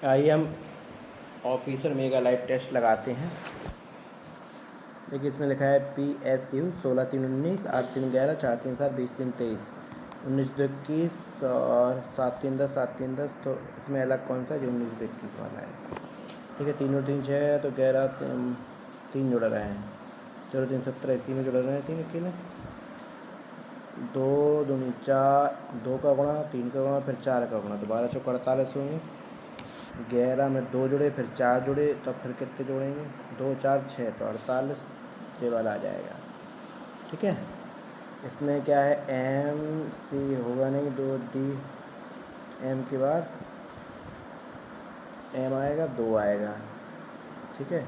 आइए हम officer mega live test लगाते हैं। देखिए इसमें लिखा है PSU 16/3/19, 8/3/11, 4/3/7, 20/3/23, 19/2/21 और 7/3/10, 7/3/10। तो इसमें अलग कौन सा है जो 19/2/21 वाला है? ठीक है, 3 और 3 6 है, तो 11 3 जुड़ रहे हैं, 4 3 17, इसी में जुड़ रहे हैं 3 अकेले। 2 दूनी 4, 2 का गुणा, 3 का गुणा, फिर 4 का गुणा, तो 12 चौक 48 होंगे। 11 में 2 जुड़े, फिर 4 जुड़े, तो फिर कितने जोड़ेंगे? 2 4 6, तो 48 ये वाला आ जाएगा। ठीक है, इसमें क्या है, MC होगा नहीं, 2D, M के बाद M आएगा, 2 आएगा। ठीक है,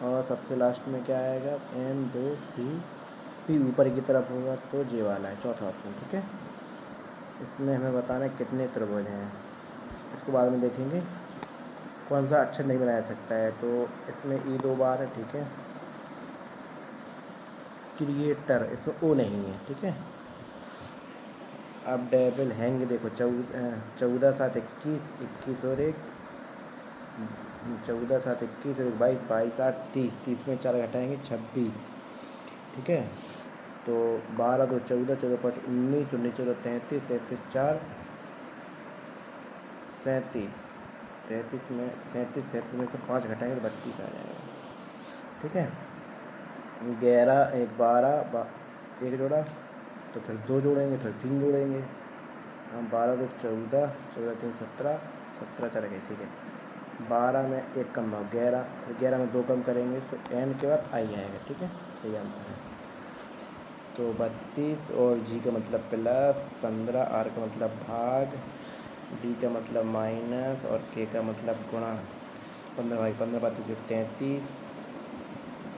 और सबसे लास्ट में क्या आएगा, M2CP ऊपर की तरफ होगा, तो ये वाला है चौथा ऑप्शन। ठीक है, इसमें हमें बताना है कितने त्रिभुज हैं, इसको बाद में देखेंगे। कौन सा अक्षर नहीं बनाया सकता है, तो इसमें E 2 बार है। ठीक है, क्रिएटर, इसमें O नहीं है। ठीक है, अब डेविल हैंग देखो, 14 7 21, 21 और 1, 14 7 21 और 22, 22 8 30, 30 में 4 घटाएंगे 26। ठीक है, तो 12 2 14, 14 5 19, 19 14 33, 33 4 37, 33 में 37, 37 में से 5 घटाएंगे तो 32 आ जाएगा। ठीक है, 11 1 12, 1 जोड़ा, तो फिर 2 जोड़ेंगे, फिर 3 जोड़ेंगे। हम 12 2 14, 14 3 17, 17 4 गए। ठीक है, 12 में 1 कम भाव 11, फिर 11 में 2 कम करेंगे, तो N के बाद I आएगा। ठीक है, यही आंसर है। तो 32, और G का मतलब प्लस, 15, R का मतलब भाग, D का मतलब माइनस, और K का मतलब गुणा। 15 भाई 15 32 33,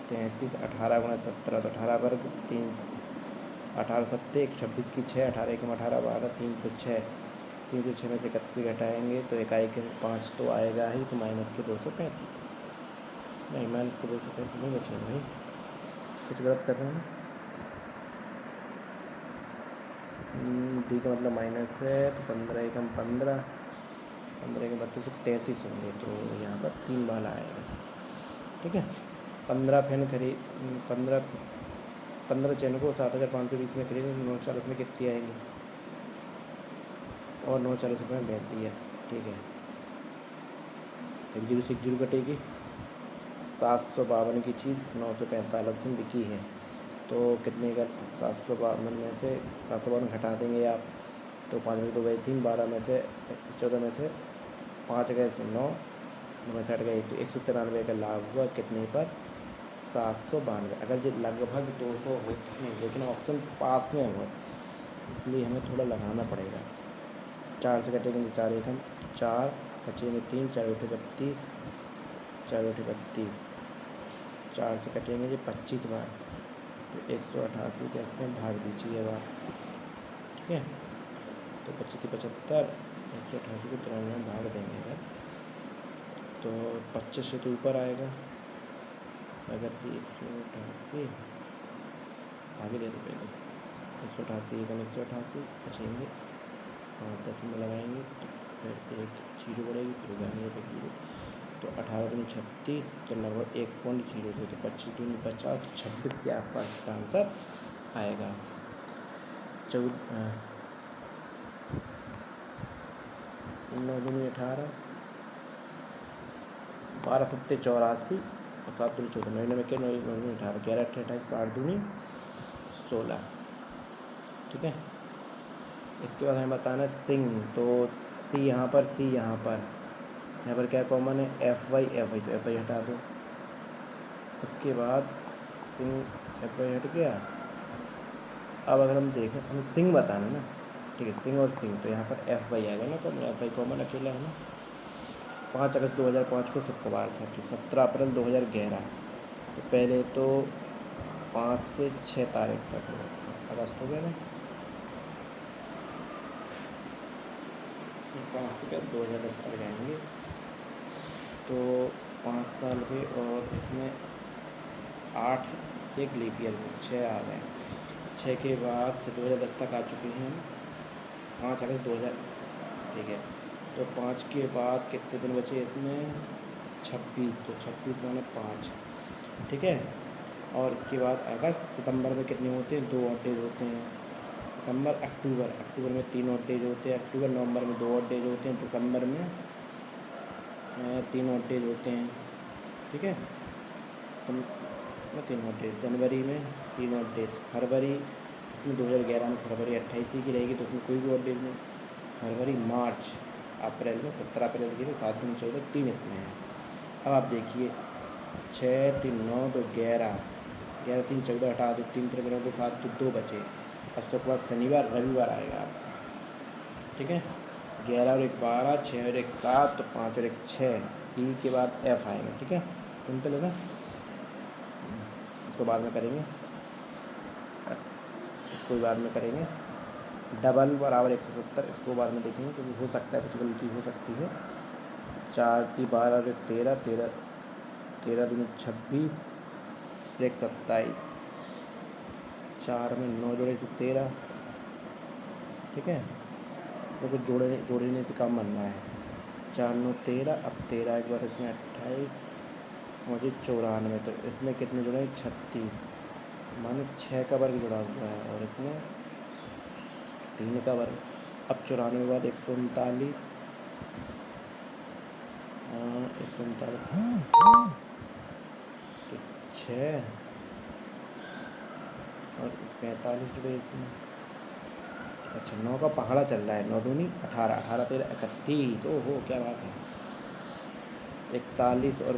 33 18 गुणा 17, तो 18 वर्ग 3, 18 7 1 26 की 6, 18 1 18 12, 306, 306 में से 31 घटाएंगे तो इकाई के 5 तो आएगा ही, तो माइनस के 235, नहीं माइनस के 235 नहीं बचेंगे भाई, कुछ गलत कर रहे हैं। D का मतलब माइनस है, तो 15 एकम 15, 15 एकम 32, 33 होंगे, तो यहाँ पर 3 वाला आएगा। ठीक है, 15 फैन खरीद 15 चैन को 7520 में खरीदे, 940 में कितनी आएगी, और 940 रुपये में बेचती है। ठीक है, 1 0 से 1 0 कटेगी, 752 की चीज़ 945 में बिकी है, तो कितने का, 752 में से 752 घटा देंगे आप, तो 5 में 2 गए 3, 12 में से 14 में से 5 गए 9, 9 में 60 गए, तो 193 का लाभ हुआ कितने पर, 792। अगर ये लगभग 200 होते हैं, लेकिन ऑप्शन पास में हुआ, इसलिए हमें थोड़ा लगाना पड़ेगा। 4 से कटेंगे 4 एकम 4, बचेंगे 3, 4 उठे 32, 4 उठे 32, 4 से कटेंगे ये 25 बार, तो 188 के इसमें भाग दीजिए बार। ठीक है, तो 25 75, 188 को 93 में भाग देंगे अगर, तो 25 से तो ऊपर आएगा, अगर कि 188 आगे दे दो पहले, 188 एकम 188, बचेंगे 5 10 लगाएंगे, तो फिर 1 0 बढ़ेगी, फिर उगाएंगे फिर 0, तो 18 दूनी 36, तो लगभग 1.02, तो 25 दूनी 50, 26 के आसपास इसका आंसर आएगा। 9 दूनी 18, 12 7 84, और 7 दूनी 14, 9 में क्या 9 दूनी 18, 11 28, 8 दूनी 16। ठीक है, इसके बाद हमें बताना है सिंग, तो C यहाँ पर, C यहाँ पर क्या कॉमन है, FY FY, तो FY हटा दो। इसके बाद सिंग FY हट गया। अब अगर हम देखें, हमें सिंग बताना ना, ठीक है, सिंग और सिंग, तो यहाँ पर FY आएगा ना, कॉमन FY कॉमन अकेला है ना। 5 अगस्त 2005 को शुक्रवार था, तो 17 अप्रैल 2011, तो पहले तो 5 से 6 तारीख तक अगस्त हो गया ना, 5 से 2010 तक जाएंगे, तो 5 साल हुए, और इसमें 8 एक लीप ईयर 6 आ गए, 6 के बाद से 2010 तक आ चुके हैं, 5 अगस्त 2000। ठीक है, तो 5 के बाद कितने दिन बचे इसमें? 26, तो 26 माने 5, ठीक है। और इसके बाद अगस्त, सितंबर में कितने होते हैं? 2 ऑड डेज होते हैं। सितंबर, अक्टूबर में 3 ऑड डेज होते हैं। अक्टूबर नवंबर में 2 ऑड डेज होते हैं। दिसंबर में 3 ऑड डेज होते हैं, ठीक है। 3 ऑड डेज। जनवरी में 3 ऑड डेज। फरवरी, इसमें 2011 में फरवरी 28 की रहेगी, तो उसमें कोई भी ऑड डेज नहीं। फरवरी, मार्च, अप्रैल में 17 अप्रैल की, तो 7 दूनी 14, 3 इसमें है। अब आप देखिए 6 3 9 तो 11, 11 3 14, हटा दो 3 3 बना दो 7, तो 2 बचे। अब सबके बाद शनिवार रविवार आएगा आपका, ठीक है। 11 और 1 12, 6 और 1 7, तो 5 और 1 6, ई के बाद एफ आएगा, ठीक है। सिंपल है ना। इसको बाद में करेंगे, इसको बाद में करेंगे। डबल बराबर 170, इसको बाद में देखेंगे क्योंकि हो सकता है कुछ गलती हो सकती है। 4 3 12 और 1 13, 13 दूनी 26, 1 27, 4 में 9 जोड़े से 13, ठीक है। तो कुछ जोड़ने से काम बनना है। 4 9 13, अब 13 के बाद इसमें 28 मुझे 94, तो इसमें कितने जुड़े? 36, माने 6 का वर्ग जुड़ा हुआ है और इसमें 3 का वर्ग। अब 94 के बाद 139, 139 तो 6 और 45 जुड़े इसमें। अच्छा 9 का पहाड़ा चल रहा है। 9 दूनी 18, 18 13 31, ओहो क्या बात है। 41 और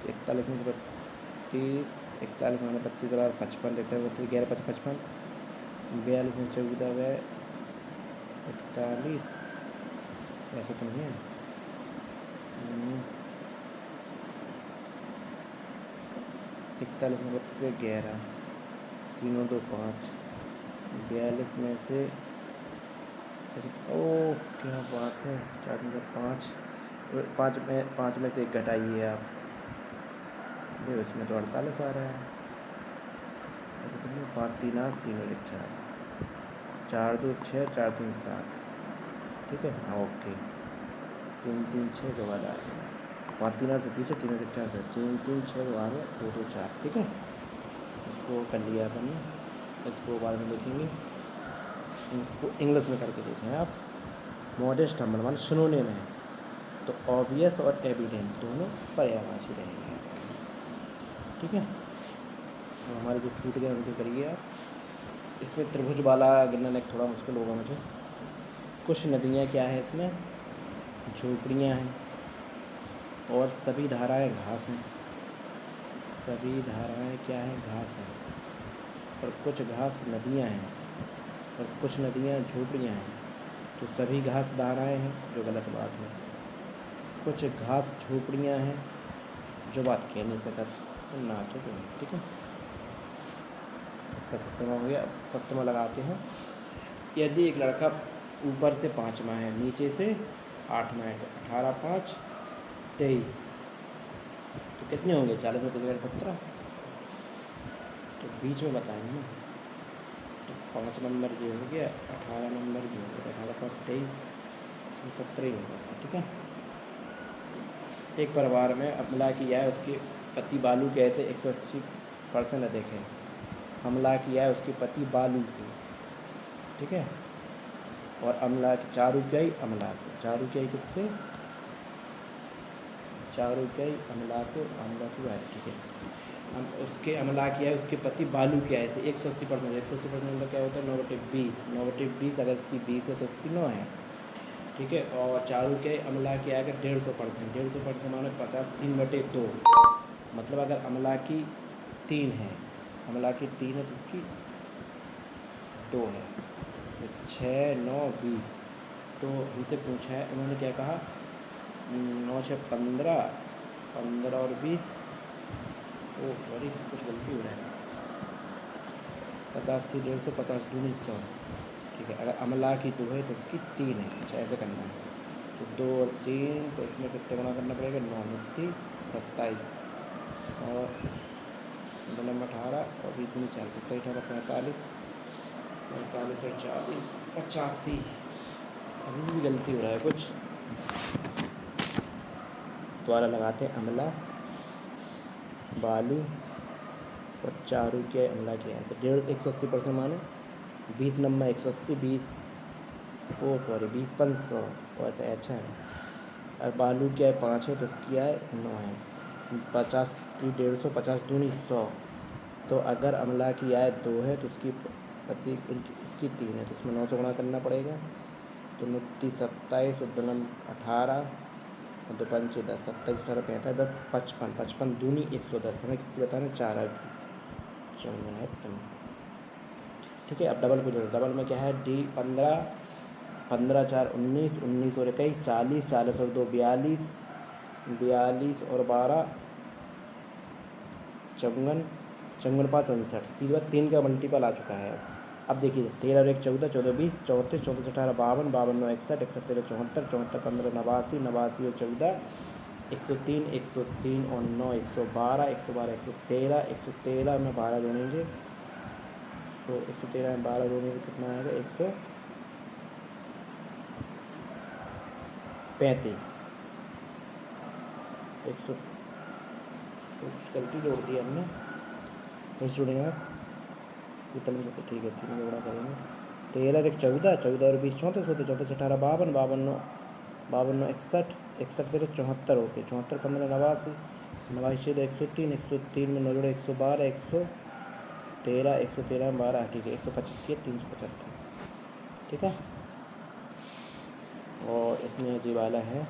41 में 32, 41 में 32 बराबर 55, देखते हैं 32 11 5 55, 42 में 14 गए 41, ऐसा तो नहीं है। 41 में 32 गए 11, 3 और 2 5, 42 में से, ओ क्या बात है, 4 में 5, 5 में से 1 घटाइए आप, ये इसमें तो 48 आ रहा है। 5 3 8, 3 और 1 4, 4 2 6, 4 3 7, ठीक है। हाँ ओके, 3 3 6 के बाद आ गया। 5 3 8 से पीछे, 3 और 1 4 से 3 3 6 आ गया, 2 2 4, ठीक है। इसको कर लिया अपन ने, इसको बाद में देखेंगे। इसको इंग्लिश में करके देखें आप। मॉडेस्ट नंबर मान सुनोने में है, तो ऑब्वियस और एविडेंट दोनों पर्यायवाची रहेंगे, ठीक है। तो हमारे जो छूट गए उनको करिए आप। इसमें त्रिभुज वाला गिनना एक थोड़ा मुश्किल होगा मुझे। कुछ नदियाँ क्या है इसमें? झोपड़ियाँ हैं और सभी धाराएं घास हैं। सभी धाराएं क्या हैं? घास हैं। और कुछ घास नदियाँ हैं और कुछ नदियाँ झोपड़ियाँ हैं, तो सभी घास धाराएं हैं, जो गलत बात है। कुछ घास झोपड़ियाँ हैं, जो बात कह नहीं सकत, तो ना तो नहीं, ठीक है। इसका सप्तमा हो गया। सप्तमा लगाते हैं। यदि एक लड़का ऊपर से 5वां है, नीचे से 8वां है, तो 18 5 23, तो कितने होंगे? 40 में 3 17, तो बीच में बताएंगे ना। तो 5 नंबर ये हो गया, 18 नंबर भी हो गया, 18 5 23, 17 ही होगा इसका, ठीक है। एक परिवार में हमला किया है, उसके पति बालू के ऐसे 180% अधिक है। हमला किया है उसके पति बालू से, ठीक है। और अमला की चारुक्याई अमला से, चारुक्याई किससे? चारुक्याई अमला से, अमला की बात, ठीक है। हम उसके अमला किया है उसके पति बालू के ऐसे 180%, 180% मतलब क्या होता है? 9/20, 9/20 अगर इसकी 20 है तो इसकी 9 है, ठीक है। और चारुक्याई अमला किया है 150%, 150% माने 50, 3/2, मतलब अगर अमला की 3 है, अमला की 3 है तो इसकी 2 है, तो 6 9 20। तो हमसे पूछा है, उन्होंने क्या कहा? 9 6 15, 15 और 20, ओ सॉरी कुछ गलती हो रहा है। 50 थी 150, 50 दूनी 100, ठीक है। अगर अमला की 2 है तो इसकी 3 है। अच्छा ऐसे करना है, तो 2 और 3, तो इसमें कितने गुना करना पड़ेगा? 9 29 27, और 2 नंबर 18 और 20 में 4 27 18 45, 45 और 40 85। अभी भी गलती हो रहा है कुछ। द्वारा लगाते हैं अम्ला बालू और चारू के अम्ला के यहाँ से 180% माने 20 नंबर 180 20 500 वैसे अच्छा है। और बालू क्या है 5 है तो उसकी है 9 है 50 150 50 दूनी 100। तो अगर अम्ला की आय 2 है तो उसकी इसकी 3 है तो उसमें 9 से गुणा करना पड़ेगा। तो 29 27 और 2 18 और 2 5 10 27 18 35 10 55 55 दूनी 110 हमें किसकी बताना 4 है चौवन है ठीक है। अब डबल को जोड़ो डबल में क्या है D 15 15 4 19 19 और 21 40 40 और 2 42 42 और 12 54 54 5 59 सीधा 3 का मल्टीपल आ चुका है। अब देखिए 13 और 1 14 14 20 34 34 18 52 52 9 61 61 13 74 74 15 89 89 और 14 103 103 और 9 112 112 113 113 में 12 जोड़ेंगे तो 113 में 12 जोड़ेंगे कितना आएगा 135 100 कुछ गलती जोड़ दी हमने कैसे जोड़ेंगे आप उतल में तो ठीक है 3 में गुणा करेंगे 13 और 1 14 14 और 20 34 होते 34 18 52 52 9 52 9 61 61 13 74 होते 74 15 89 89 तो 103 103 में 9 जोड़े 112 113 113 में 12 ठीक है 125 375 ठीक है। और इसमें जी वाला है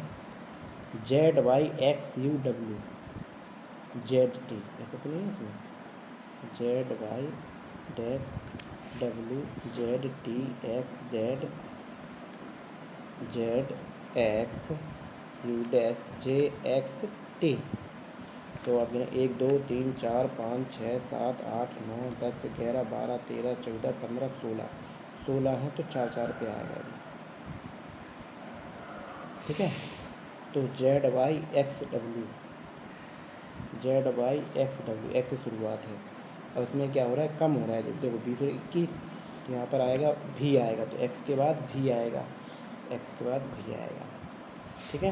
ZYXUW ZT ऐसा तो नहीं है इसमें ZY-W ZTXZ ZXU-JXT। तो आप 1 2 3 4 5 6 7 8 9 10 11 12 13 14 15 16 16 है तो 4 4 पे आएगा ठीक है। तो ZYXW एक्स से शुरुआत है। अब इसमें क्या हो रहा है कम हो रहा है जब देखो 20 और 21 तो यहाँ पर आएगा भी आएगा तो एक्स के बाद भी आएगा एक्स के बाद भी आएगा ठीक है।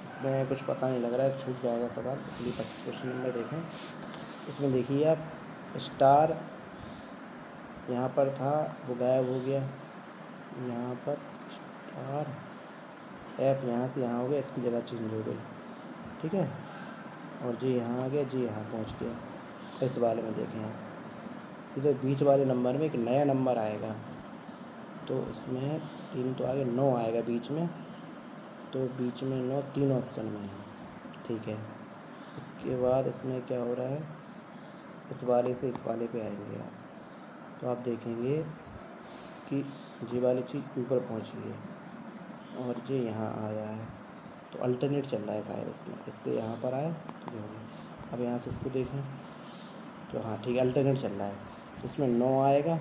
इसमें कुछ पता नहीं लग रहा है छूट जाएगा सवाल इसलिए 25 क्वेश्चन नंबर देखें। इसमें देखिए आप स्टार यहाँ पर था वो गायब हो गया यहाँ पर स्टार ऐप यहाँ से यहाँ हो गया इसकी जगह चेंज हो गई ठीक है। और जी यहाँ आ गया जी यहाँ पहुँच गया। इस वाले में देखें आप सीधे बीच वाले नंबर में एक नया नंबर आएगा तो इसमें 3 तो आगे 9 आएगा बीच में तो बीच में 9 3 ऑप्शन में है ठीक है। इसके बाद इसमें क्या हो रहा है इस वाले से इस वाले पे आएंगे आप तो आप देखेंगे कि जी वाली चीज़ ऊपर पहुँची है और जी यहाँ आया है तो अल्टरनेट चल रहा है शायद इसमें इससे यहाँ पर आया तो ये हो गया। अब यहाँ से इसको देखें तो हाँ ठीक है अल्टरनेट चल रहा है इसमें 9 आएगा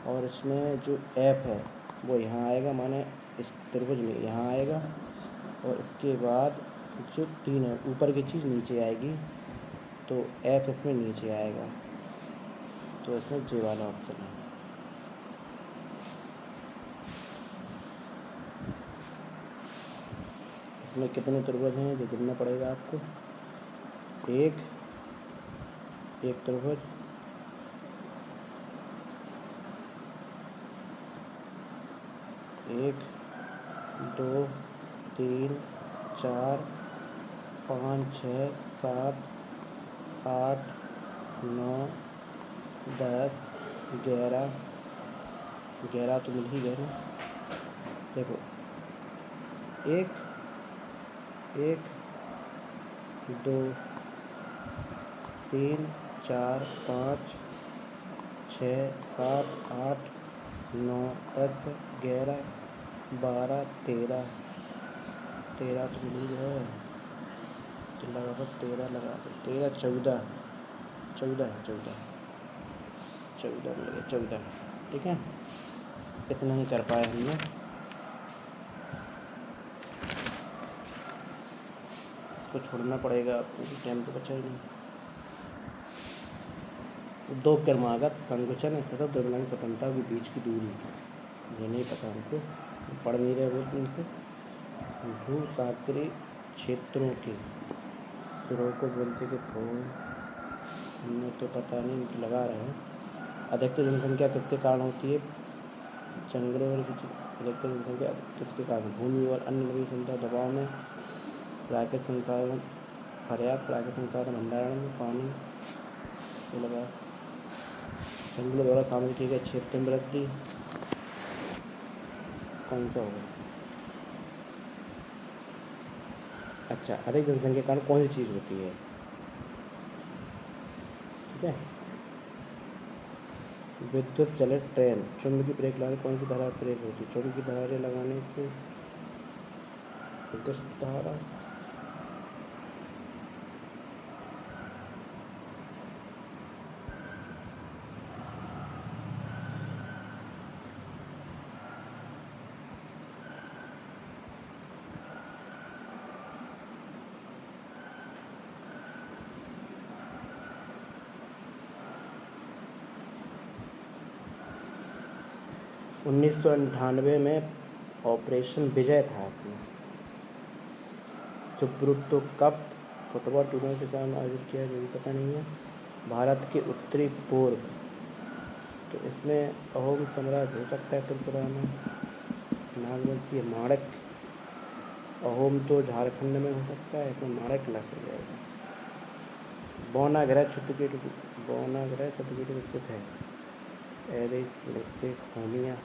और इसमें जो ऐप है वो यहाँ आएगा माने इस त्रिभुज में यहाँ आएगा और इसके बाद जो 3 है ऊपर की चीज़ नीचे आएगी तो ऐप इसमें नीचे आएगा तो इसमें जे वाला ऑप्शन है। इसमें कितने त्रिभुज हैं जो गिनना पड़ेगा आपको एक त्रिभुज 1 2 3 4 5 6 7 8 9 10 11 11 तो मिल ही गए ना देखो 1 2 3 4 5 6 7 8 9 10 11 12 13 13 तो मिल ही गए तो लगा 13 लगा दो 13 14 14 है 14 मिल गया 14 ठीक है। इतना ही कर पाए हमने इसको छोड़ना पड़ेगा आपको टाइम तो बचा ही नहीं। दो क्रमागत संकुचन सतत द्रव्यमान स्वतंत्रता के बीच की दूरी ये नहीं पता हमको पढ़ नहीं रहे वो इनसे। भूसागरीय क्षेत्रों के सुरों को बोलते कि फोन, हमें तो पता नहीं, लगा रहे हैं। अधिकतर जनसंख्या किसके कारण होती है? जंगलों और अधिकतर जनसंख्या किसके कारण? भूमि और अन्य नदी क्षमता दबाव में, प्राकृतिक संसाधन, पर्याप्त प्राकृतिक संसाधन भंडारण में, पानी से लगा, जंगलों द्वारा सामने किए गए क्षेत्र में वृद्धि, कौन सा होगा? अच्छा, अधिक जनसंख्या के कारण कौन सी चीज़ होती है? ठीक है, विद्युत चलित ट्रेन चुंबकीय ब्रेक लगाने कौन सी धारा ब्रेक होती है? चुंबकीय धारा लगाने से विद्युत धारा। 1998 में ऑपरेशन विजय था इसमें। सुब्रतो कप फुटबॉल टूर्नामेंट के सामने आयोजित किया, जो भी पता नहीं है। भारत के उत्तरी पूर्व, तो इसमें अहोम साम्राज्य हो सकता है त्रिपुरा में। नागवंशीय माणक, अहोम तो झारखंड में हो सकता है, इसमें माणक क्लास हो जाएगा। बौना ग्रह छत्तीसगढ़, बौना ग्रह छत्तीसगढ़ में स्थित है। एरिस लिपिक होमिया,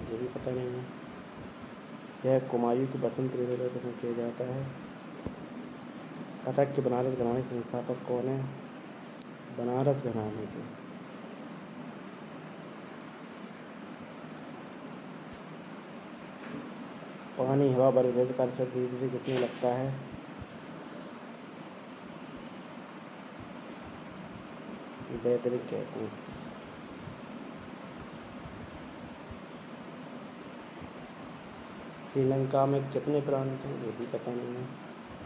जो भी पता नहीं है। यह कुमायूं के बसंत मेले का प्रदर्शन किया जाता है। कथक के बनारस घराने संस्थापक कौन है? बनारस घराने के पानी, हवा, बर्फ जैसे कार्य धीरे धीरे किसमें लगता है? बेहतरीन कहते हैं। श्रीलंका में कितने प्रांत हैं? ये भी पता नहीं है।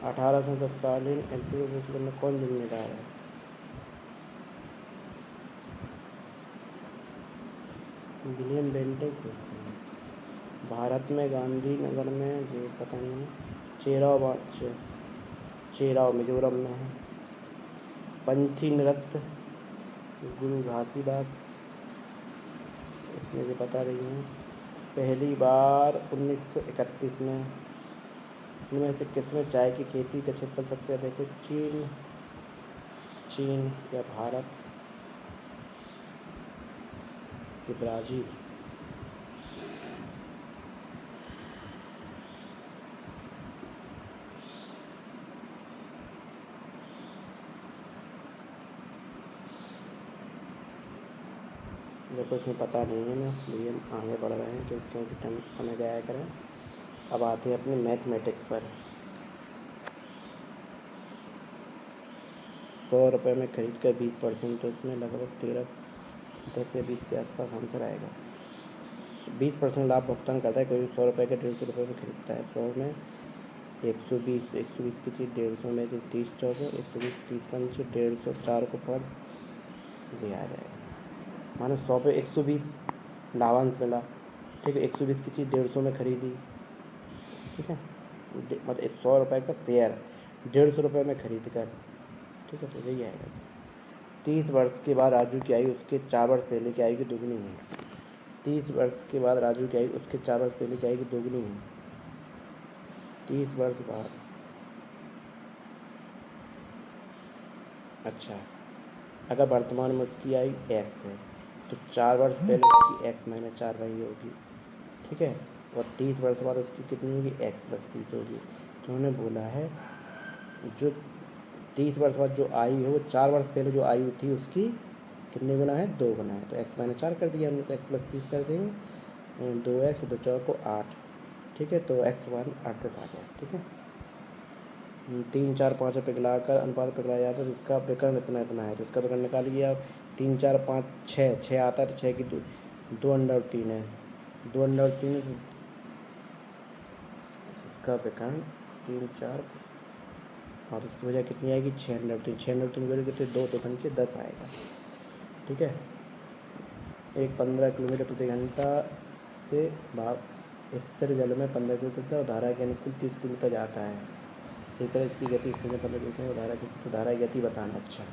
1800 तत्कालीन एम्पायर में कौन जिम्मेदार है? विलियम बेंटिक थे। भारत में गांधीनगर में, ये पता नहीं है। चेराव मिजोरम में है। पंथी नृत्य गुरु घासीदास, इसमें जो बता रही हैं। पहली बार 1931 में। इनमें से किसमें चाय की खेती का क्षेत्रफल सबसे अधिक है? चीन या भारत कि ब्राज़ील? देखो इसमें पता नहीं है ना, इसलिए हम आगे बढ़ रहे हैं क्योंकि टाइम समय गया करें। अब आते हैं अपने मैथमेटिक्स पर। 100 रुपये में खरीद कर 20%, तो इसमें लगभग 10 या 20 के आसपास आंसर आएगा। 20% लाभ भुगतान करता है कोई 100 रुपये के 150 रुपये में खरीदता है। 100 में 120, 120 की चीज़ 150 में, जो 30 14, 120 30 5 150, 4 को पर जी आ जाएगा। माने 100 पे 120 लाभांश मिला, ठीक है। 120 की चीज़ 150 में खरीदी, ठीक है। मतलब 100 रुपये का शेयर 150 रुपये में खरीद कर, ठीक है, तो यही आएगा। 30 वर्ष के बाद राजू की आयु उसके 4 वर्ष पहले की आयु की दोगुनी है। 30 वर्ष के बाद राजू की आयु उसके 4 वर्ष पहले की आयु की दोगुनी है। 30 वर्ष बाद, अच्छा, अगर वर्तमान में उसकी आयु x है तो 4 वर्ष पहले उसकी x-4 रही होगी, ठीक है। और 30 वर्ष बाद उसकी कितनी होगी? x+30 होगी। तो उन्होंने बोला है जो 30 वर्ष बाद जो आयु है वो 4 वर्ष पहले जो आयु थी उसकी कितने गुना है? 2 गुना है। तो x-4 कर दिया हमने, तो x+30 कर देंगे। 2x 2 4 को 8, ठीक है। तो x1 8 10 आ गया, ठीक है। 3 4 5 पिघलाकर अनुपात पिघलाया जाता है तो इसका विकर्ण इतना इतना है, तो इसका विकर्ण निकालिए आप। 3 4 5 6 आता है, तो 6 की 2√3 है, 2√3 इसका विकर्ण 3 4, और उसकी वजह कितनी आएगी? 6√3। 6√3 वैल्यू कितनी? 2 तो 10 आएगा, ठीक है। एक 15 किलोमीटर प्रति घंटा से स्थिर जल में 15 किलोमीटर और धारा के अनुकूल 30 किलोमीटर जाता है। इस तरह इसकी गति स्थिर में 15 किलोमीटर और धारा की, तो धारा की गति बताना। अच्छा,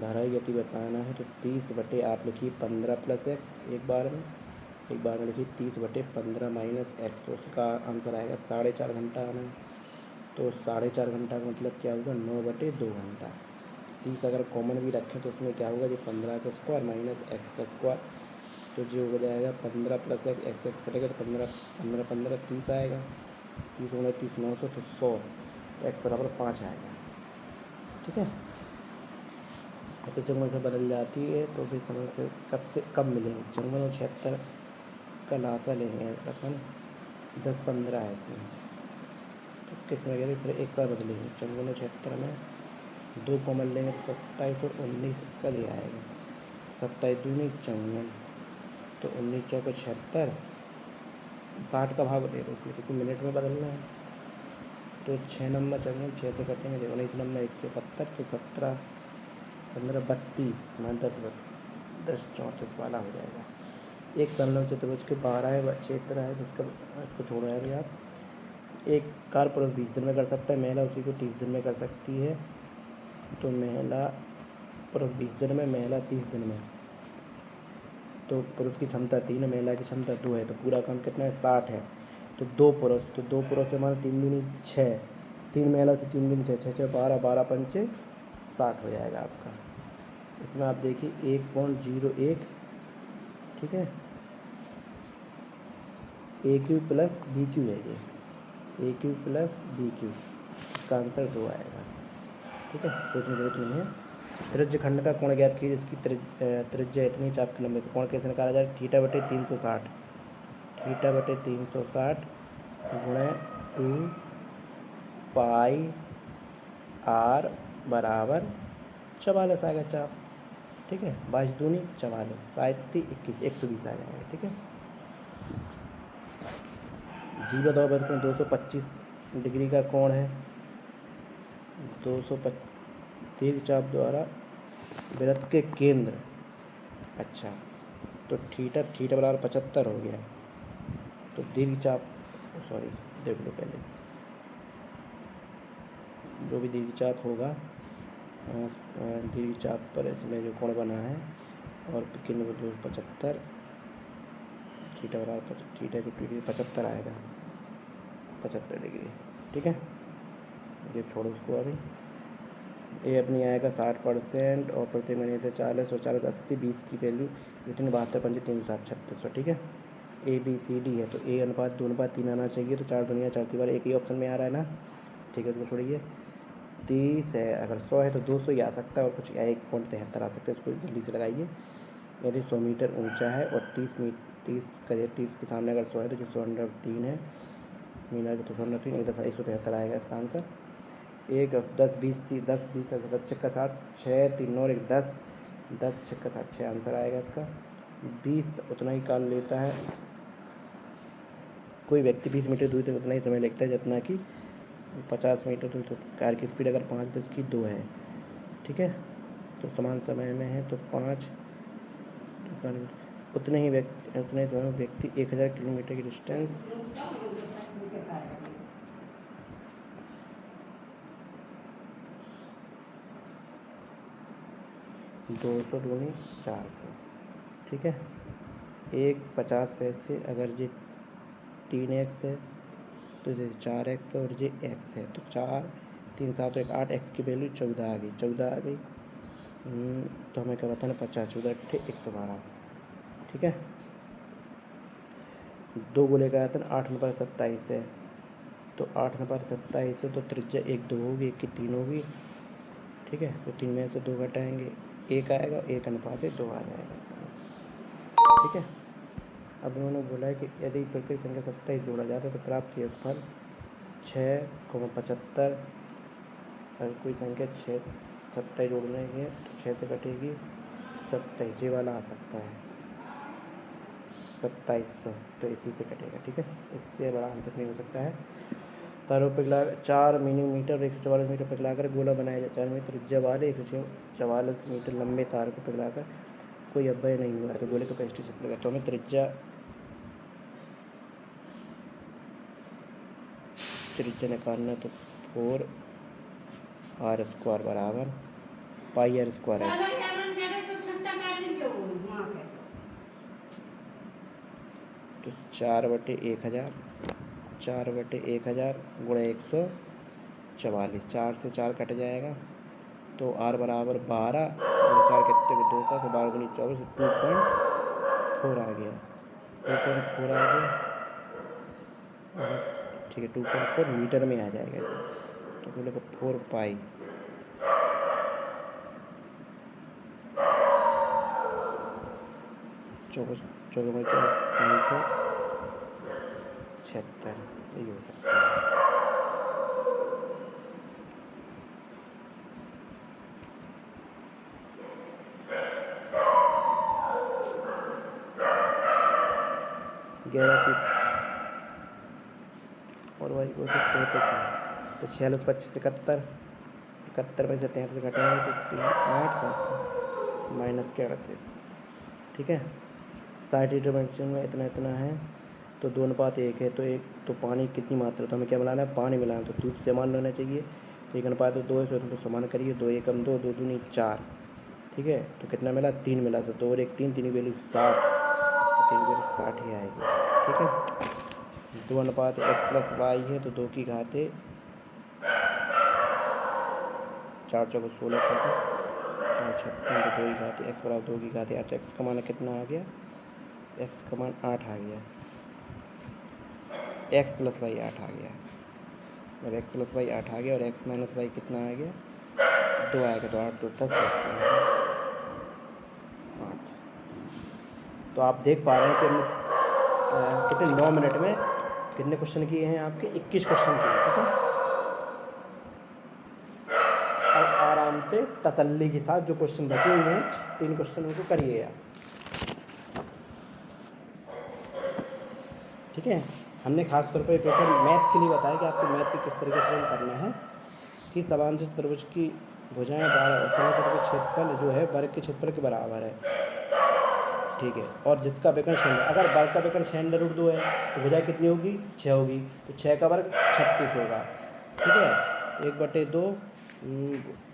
धारा की गति बताना है तो 30 बटे आप लिखिए 15 प्लस एक्स एक बार में लिखिए 30 बटे 15 माइनस एक्स, तो उसका आंसर आएगा 4.5 घंटा आना है। तो 4.5 घंटा का मतलब क्या होगा 9 बटे 2 घंटा। 30 अगर कॉमन भी रखें तो उसमें क्या होगा, जो 15 का स्क्वायर माइनस एक्स का स्क्वायर, तो जो हो जाएगा 15 प्लस एक्स एक्स कटेगा तो 15 30 आएगा। 30 होगा 30 900 तो 100, तो एक्स बराबर 5 आएगा। ठीक है, तो जब मुझे बदल जाती है तो भी समय के कब से कब मिलेंगे। 54 और 76 का लासा लेंगे अपन, 10 15 है इसमें, तो किस में गए फिर एक साथ बदलेंगे। 54 और 76 में 2 कॉमन लेंगे तो 27 और 19 इसका ले आएगा। 27 दूनी 54, तो 19 चौके 76, 60 का भाग दे दो उसमें, क्योंकि मिनट में बदलना है। तो 6 नंबर 6 से कटेंगे, देखो 19 नंबर 171, तो 17 15 32 मान 10 34 वाला हो जाएगा। एक समलंब चतुर्भुज के 12 क्षेत्र है जिसका, इसको छोड़ आएंगे आप। एक कार पुरुष 20 दिन में कर सकता है, महिला उसी को 30 दिन में कर सकती है। तो महिला पुरुष 20 दिन में, महिला 30 दिन में, तो पुरुष की क्षमता 3 है, महिला की क्षमता 2 है, तो पूरा काम कितना है 60 है। तो 2 पुरुष से हमारा 3 दूनी 6, 3 महिला से 3 दूनी 6, 6 6 12 12 पंचे 60 हो जाएगा आपका। इसमें आप देखिए 1.01, ठीक है, ए क्यू प्लस बी क्यू है ये, ए क्यू प्लस बी क्यू, इसका आंसर 2 आएगा। ठीक है, सोचने की जरूरत नहीं है। त्रिज्य खंड का कोण ज्ञात कीजिए जिसकी त्रिज्या इतनी चाप की लंबाई, तो कोण कैसे निकाला जाए। थीटा बटे 360, थीटा बटे 360 गुणे 2 पाई आर बराबर 44 आएगा चाप। ठीक है, 22 दूनी 44, 7 21 120 आ जाएगा। ठीक है, जी बताओ वृत्त में 225 डिग्री का कोण है। 225 दीर्घ चाप द्वारा वृत्त के केंद्र, अच्छा, तो थीटा बराबर 75 हो गया। तो दीर्घ चाप, सॉरी देख लो पहले, जो भी दीर्घ चाप होगा, दीर्घ चाप पर इसमें जो कोण बना है और केंद्र 275, थीटा बराबर थीटा की डिग्री 75 आएगा, 75 डिग्री। ठीक है, ये छोड़ो उसको अभी। ये अपनी आएगा 60% और प्रति मिनट 40 और 40 80 20 की वैल्यू इतनी 72 पंजे 360 3600। ठीक है, ए बी सी डी है तो ए अनुपात 2 अनुपात 3 आना चाहिए। तो 4 दुनिया 4 तीन बार एक ही ऑप्शन में आ रहा है ना। ठीक है, उसको छोड़िए। 30 है, अगर 100 है तो 200 ही आ सकता है और कुछ 1.73 आ सकता है, उसको जल्दी से लगाइए। यदि 100 मीटर ऊंचा है और 30 के सामने अगर 100 है तो जो 103 है मीटर तो 103 173 आएगा इसका आंसर। एक 10 20 30 10 20 10 छक्का 60 6 3 और 1 10 10 छक्का 60 6 आंसर आएगा इसका। 20 उतना ही काल लेता है कोई व्यक्ति, 20 मीटर दूरी तक उतना ही समय लगता है जितना कि 50 मीटर दूरी तक। कार की स्पीड अगर 5 तो इसकी 2 है। ठीक है, तो समान समय में है तो 5, उतने ही समय में व्यक्ति 1000 किलोमीटर की डिस्टेंस 200 दूनी 400। ठीक है, 1 50 पैसे, अगर ये 3x है तो ये 4x है और ये x है, तो 4 3 7 1 8 x की वैल्यू 14 आ गई, 14 आ गई। तो हमें क्या बताना 50 14 अट्ठे 112। ठीक है, 2 गोले का आयतन 8 नंबर 27 है, तो 8 नंबर 27 है तो त्रिज्या 1 2 होगी, 1 की 3 होगी। ठीक है, तो 3 में से 2 घटाएंगे 1 आएगा, 1 अनुपात 2 आ जाएगा इसका आंसर। ठीक है, अब उन्होंने बोला है कि यदि प्रत्येक संख्या 27 जोड़ा जाता है तो प्राप्त योगफल 6,75। अगर कोई संख्या 27 जोड़ने है तो 6 से कटेगी 27, ये वाला आ सकता है 2700, तो इसी से कटेगा। ठीक है, इससे बड़ा आंसर नहीं हो सकता है। तारों पर पिघला 4 मिलीमीटर 144 मीटर पिघलाकर गोला बनाया जाता है। 4 मीटर त्रिज्या वाले 144 मीटर लंबे तार को पिघलाकर कोई अपव्यय नहीं हुआ है तो गोले का कैपेसिटी कितना लगा। तो हमें त्रिज्या त्रिज्या निकालना है तो 4 आर स्क्वायर बराबर पाई आर स्क्वायर है। तो 4/1000 गुणा 144, 4 से 4 कट जाएगा तो आर बराबर 12 गुणा 4 कितने को 2 का, तो 12 गुनी 24 2.4 आ गया, 2.4 आ गया। ठीक है 2.4 मीटर में आ जाएगा, तो बोले को 4 पाई 76 यही हो सकता है। और वही वो सकते हैं तो 46 25 71 में से 33 घटाएंगे तो 3 8 7 माइनस के 38। ठीक है 60 डायमेंशन में इतना है तो 2:1 है, तो एक तो पानी कितनी मात्रा, तो हमें क्या मिलाना है, पानी मिलाना, तो दूध समान रहना चाहिए, तो 1:2 है, तो समान करिए, 2 एकम 2 2 दूनी 4। ठीक है तो कितना मिला, 3 मिला, तो 2 और 1 3, 3 की वैल्यू 60, तो 3 की वैल्यू 60 ही आएगी। ठीक है 2:x+y है तो 2 की घात 4 चौको 16 चौको 56, तो 2 की घात x बराबर 2 की घात 8, x का मान कितना आ गया, x का मान 8 आ गया, x+y 8 आ गया। जब x+y 8 आ गया और x-y कितना आ गया 2 आएगा, तो 8 2 10 8। तो आप देख पा रहे हैं कि कितने 9 मिनट में कितने क्वेश्चन किए हैं, आपके 21 क्वेश्चन किए। ठीक है अब आराम से तसल्ली के साथ जो क्वेश्चन बचे हुए हैं 3 क्वेश्चन उनको करिए आप। ठीक है हमने खास तौर पर पेपर मैथ के लिए बताया कि आपको मैथ के किस तरीके से करना है कि समांतर चतुर्भुज की भुजाएं 12 और समचतुर्भुज का क्षेत्रफल जो है वर्ग के क्षेत्रफल के बराबर है। ठीक है और जिसका विकर्ण शेंडर, अगर वर्ग का विकर्ण शेंडर √2 है तो भुजाएं कितनी होगी 6 होगी, तो 6 का वर्ग 36 होगा। ठीक है 1/2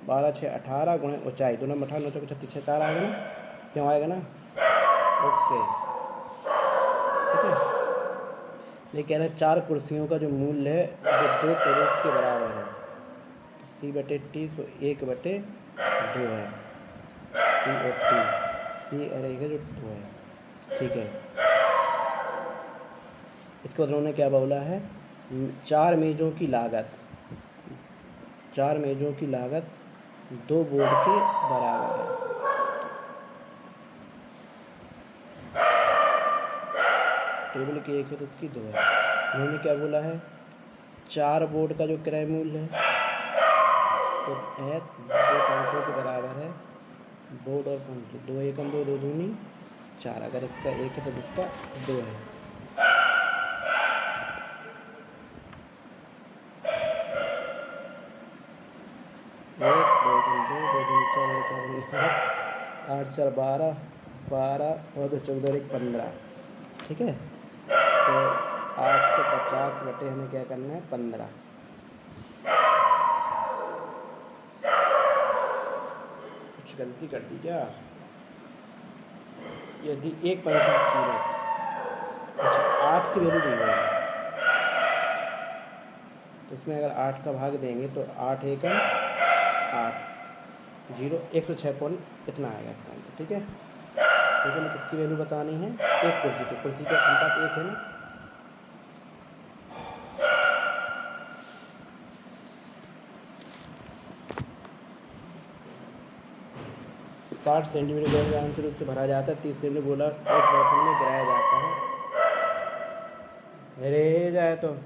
12 6 18 गुणा ऊंचाई 2 9 18 9 चौको 36 6 4 आएगा ना, क्यों आएगा ना। ओके ठीक है ये कह रहे हैं 4 कुर्सियों का जो मूल्य है वो 2 टेरेस के बराबर है, C/T तो 1/2 है, C और T, C और 1 है जो 2 है। ठीक है इसके बाद उन्होंने क्या बोला है, 4 मेज़ों की लागत 2 बोर्ड के बराबर है। टेबल की 1 है तो उसकी 2 है। उन्होंने क्या बोला है 4 बोर्ड का जो क्रय मूल्य है तो है 2 पंखों के बराबर है, बोर्ड और पंखे 2 एकम 2 2 दूनी 4, अगर इसका 1 है तो इसका 2 है। एक 2 2 2 4 8 4 12 12 और 2 14 1 15। ठीक है तो 850 बटे हमें क्या करना है 15। कुछ गलती कर दी क्या, यदि एक पंखे की कीमत अच्छा 8 की वैल्यू दी गई तो इसमें अगर 8 का भाग देंगे तो 8 एकम 8 0 106 पॉइंट इतना आएगा इसका आंसर। ठीक है तो हमें किसकी वैल्यू बतानी है, एक कुर्सी की, कुर्सी का अनुपात 1 है ना। 60 सेंटीमीटर गोला आंसर रूप से भरा जाता है, 30 सेंटीमीटर गोला एक बर्तन में गिराया जाता है। अरे जाए तो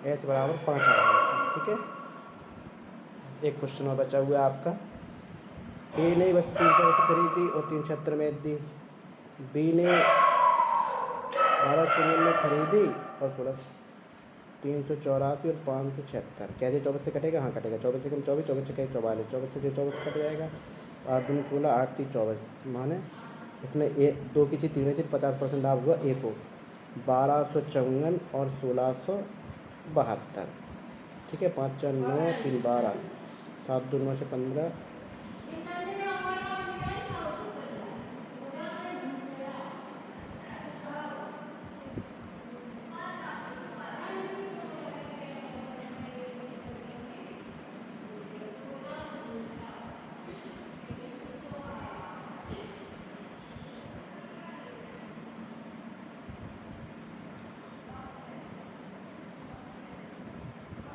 H बराबर 5 आएगा। ठीक है एक क्वेश्चन और बचा हुआ है आपका। ए ने बस 3 खरीदी और 376 में दी। बी ने 12 में खरीदी और 384 और 576। कैसे 24 से कटेगा? हाँ कटेगा। 24 से 24, 24 से 44, 24 से 24 कट जाएगा। 8 दूनी 16, 8 3 24, माने इसमें एक 2 की चीज़ 3 चीज़ 50% लाभ हुआ ए को। 1254 और 1672। ठीक है, 5 4 9 3 12, 7 2 9 से 15,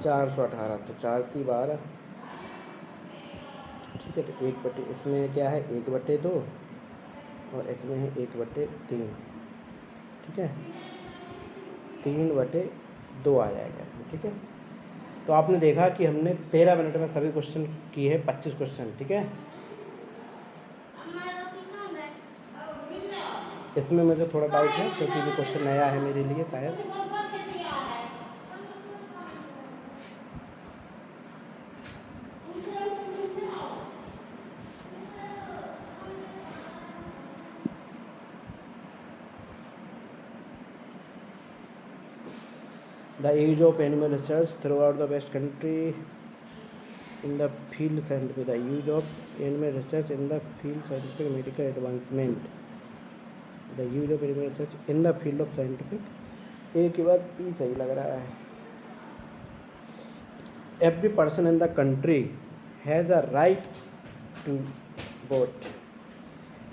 418। तो 4 3 12। ठीक है, तो 1/, इसमें क्या है 1/2 और इसमें है 1/3। ठीक है, 3/2 आ जाएगा इसमें। ठीक है, तो आपने देखा कि हमने 13 मिनट में सभी क्वेश्चन किए हैं, 25 क्वेश्चन। ठीक है, इसमें मुझे थोड़ा डाउट है क्योंकि ये क्वेश्चन नया है मेरे लिए शायद। The use of animal research throughout the West country in the field scientific. The use of animal research in the field scientific medical advancement. The use of animal research in the field of scientific. एक के बाद ई सही लग रहा है। Every person in the country has a right to vote.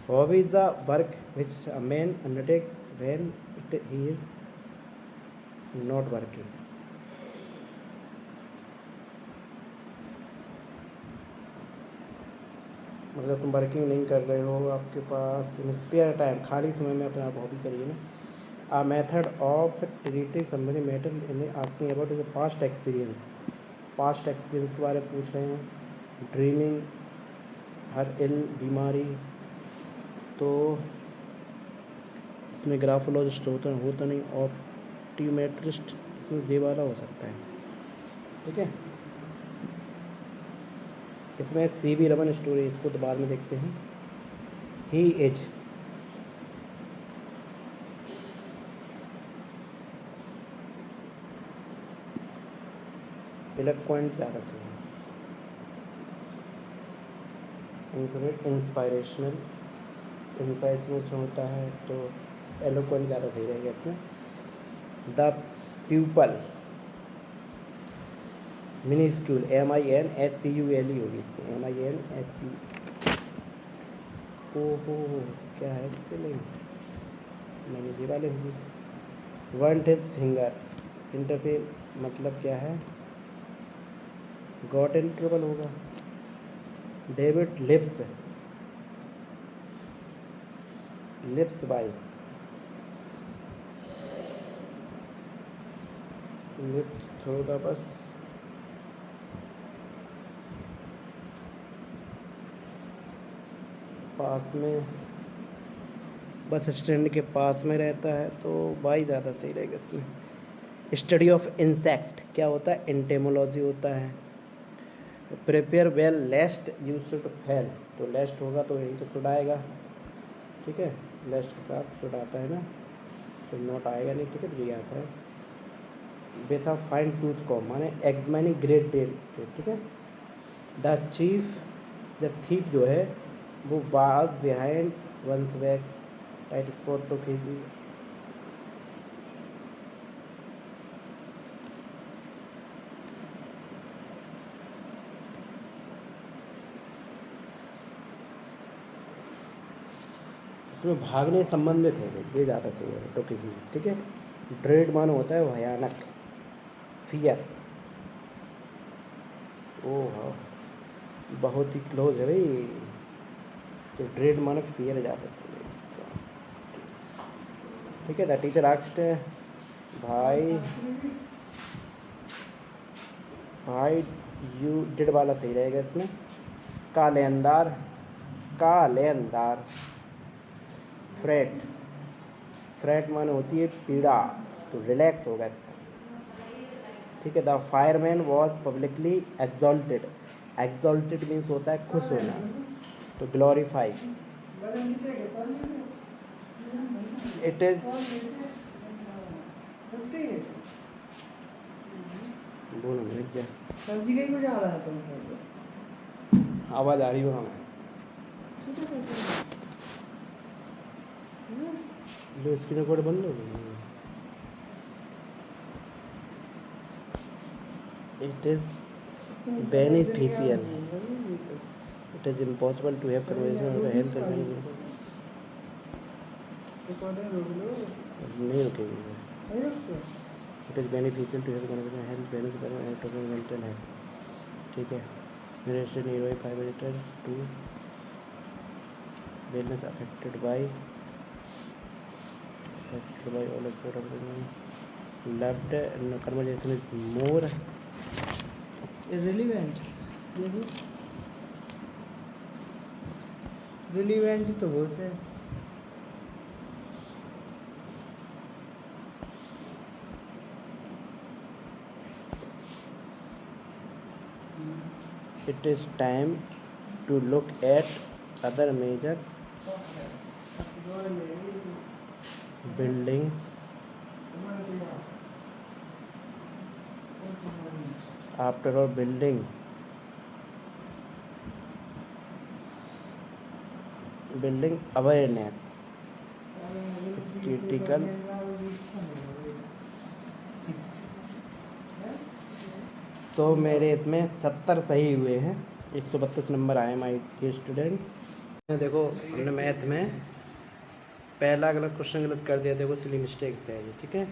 Hobby is a work which a man undertakes when he is not working. मतलब तुम working नहीं कर रहे हो, आपके पास स्पेयर टाइम, खाली समय में अपना हॉबी करिए ना। A method of treating somebody matter in asking about is past experience. Past experience के बारे में पूछ रहे हैं। ड्रीमिंग, हर इल बीमारी, तो इसमें ग्राफोलॉजिस्ट होता नहीं, ऑप्टीमेट्रिस्ट इसमें जे वाला हो सकता है। ठीक है, इसमें CB रमन स्टोरी, इसको तो बाद में देखते हैं। ही इज इलेक्ट्रॉनिक ज़्यादा से इंस्पायरेशनल होता है, तो एलोक्वेंट ज़्यादा सही रहेगा इसमें। द प्यूपल, मिनिस्क्यूल, MINSCULE होगी इसमें, MINSC। ओहो, क्या है स्पेलिंग? नहीं, ये वाले होगी। वंट हिज फिंगर, इंटरफेयर मतलब क्या है? गॉट इन ट्रबल होगा। David lips, lips by, lips होगा बस। पास में, बस स्टैंड के पास में रहता है, तो बाई ज़्यादा सही रहेगा इसमें। स्टडी ऑफ इंसेक्ट क्या होता है? एंटेमोलॉजी होता है। Prepare well लेस्ट you should fail, तो लेस्ट होगा तो यही तो शुड आएगा। ठीक है, लेस्ट के साथ शुड आता है ना, शुड नॉट आएगा नहीं। ठीक है, तो ये आंसर है। With a fine tooth comb माने एग्जामिनिंग ग्रेट डेल। ठीक है, द थीफ जो है वो was behind one's back, tight spot to KG. उसमें भागने संबंधित है, ये ज़्यादा सही है, टोकेजीज। ठीक है, ड्रेड मानो होता है भयानक, फियर। ओह बहुत ही क्लोज है भाई, तो ड्रेड मानो फियर ज़्यादा सही है इसका। ठीक है, द टीचर आस्क्ड भाई भाई यू डिड वाला सही रहेगा इसमें। कालेंदार, कालेंदार। फ्रेट, फ्रेट माने होती है पीड़ा, तो रिलैक्स होगा इसका। ठीक है। The fireman was publicly exalted, exalted means होता है खुश होना, तो ग्लोरीफाई। इट इज़, बोलो मिल जाए, सब्जी कहीं को जा रहा है तुम? आवाज़ आ रही हो हमें। लो स्क्रीन रिकॉर्ड बंद हो गई। It is beneficial, it is impossible to have conversation of health and नहीं रुकेगी। It is beneficial to have conversation health benefit mental health. ठीक है। Relation nearby parameters to wellness affected by all of the loved conversation is more irrelevant। देखो relevant तो बहुत है। it is time to look at other major building after all building awareness is critical। तो मेरे इसमें 70 सही हुए हैं, 132 नंबर आए माय डियर स्टूडेंट्स। देखो हमने मैथ में पहला गलत क्वेश्चन गलत कर दिया, देखो सिली मिस्टेक से है ये। ठीक है।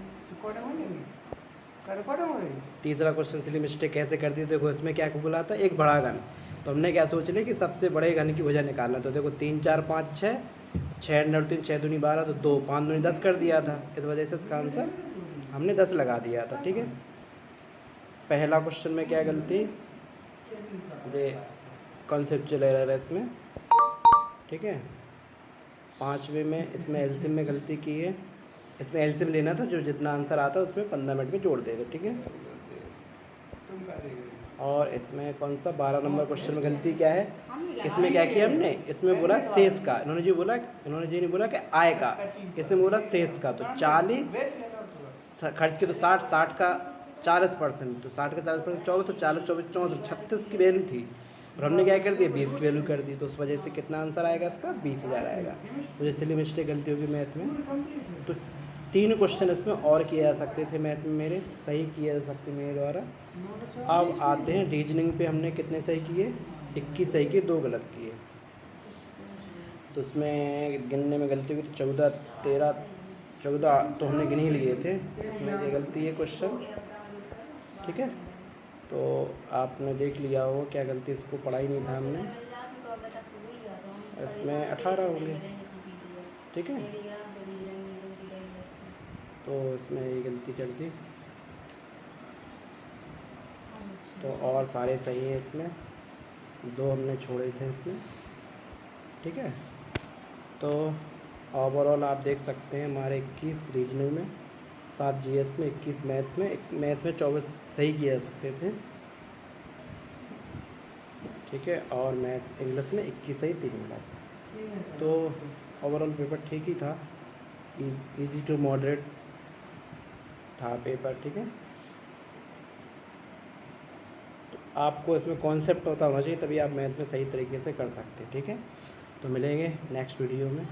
तीसरा क्वेश्चन सिली मिस्टेक कैसे कर दी, देखो इसमें क्या बोला था, एक बड़ा घन, तो हमने क्या सोच लिया कि सबसे बड़े घन की भुजा निकालना। तो देखो 3 4 5 6, 6 3 6 दूनी 12, तो 2 5 दूनी 10 कर दिया था। इस वजह से इसका आंसर हमने 10 लगा दिया था। ठीक है। पहला क्वेश्चन में क्या गलती, ये कॉन्सेप्चुअल एरर है इसमें। ठीक है। 5वें में इसमें एलसीएम में गलती की है, इसमें एलसीएम लेना था, जो जितना आंसर आता है उसमें 15 मिनट में जोड़ दे दो। ठीक है। और इसमें कौन सा 12 नंबर क्वेश्चन में गलती क्या है, इसमें क्या किया हमने, इसमें बोला शेष का, इन्होंने जी नहीं बोला कि आय का, इसमें बोला शेष का। तो 40 खर्च के, तो 60 का 40%, तो 60 का 40% 24, तो 40 24 34 36 की वैल्यू थी, और हमने क्या कर दिया 20 की वैल्यू कर दी। तो उस वजह से कितना आंसर आएगा इसका, 20,000 आएगा। तो इसलिए मिस्टेक गलती होगी मैथ में। तो 3 क्वेश्चन इसमें और किए जा सकते थे मैथ में मेरे, सही किए जा सकते मेरे द्वारा। अब आते हैं रीजनिंग पे, हमने कितने सही किए, 21 सही किए, 2 गलत किए। तो उसमें गिनने में गलती हुई, तो 14 14 तो हमने गिन ही लिए थे, इसमें ये गलती है क्वेश्चन। ठीक है। तो आपने देख लिया हो क्या गलती, इसको पढ़ा ही नहीं था हमने, इसमें 18 होंगे। ठीक है। तो इसमें ये गलती कर दी, तो और सारे सही हैं इसमें, 2 हमने छोड़े थे इसमें। ठीक है। तो ओवरऑल आप देख सकते हैं हमारे 21 रीजनिंग में, 7 जीएस में, 21 मैथ में 24 सही किए जा सकते थे। ठीक है। और मैथ इंग्लिश में 21 सही 3 गलत। तो ओवरऑल पेपर ठीक ही था, इजी टू मॉडरेट था पेपर। ठीक है। तो आपको इसमें कॉन्सेप्ट पता होना चाहिए, तभी आप मैथ में सही तरीके से कर सकते हैं। ठीक है। तो मिलेंगे नेक्स्ट वीडियो में।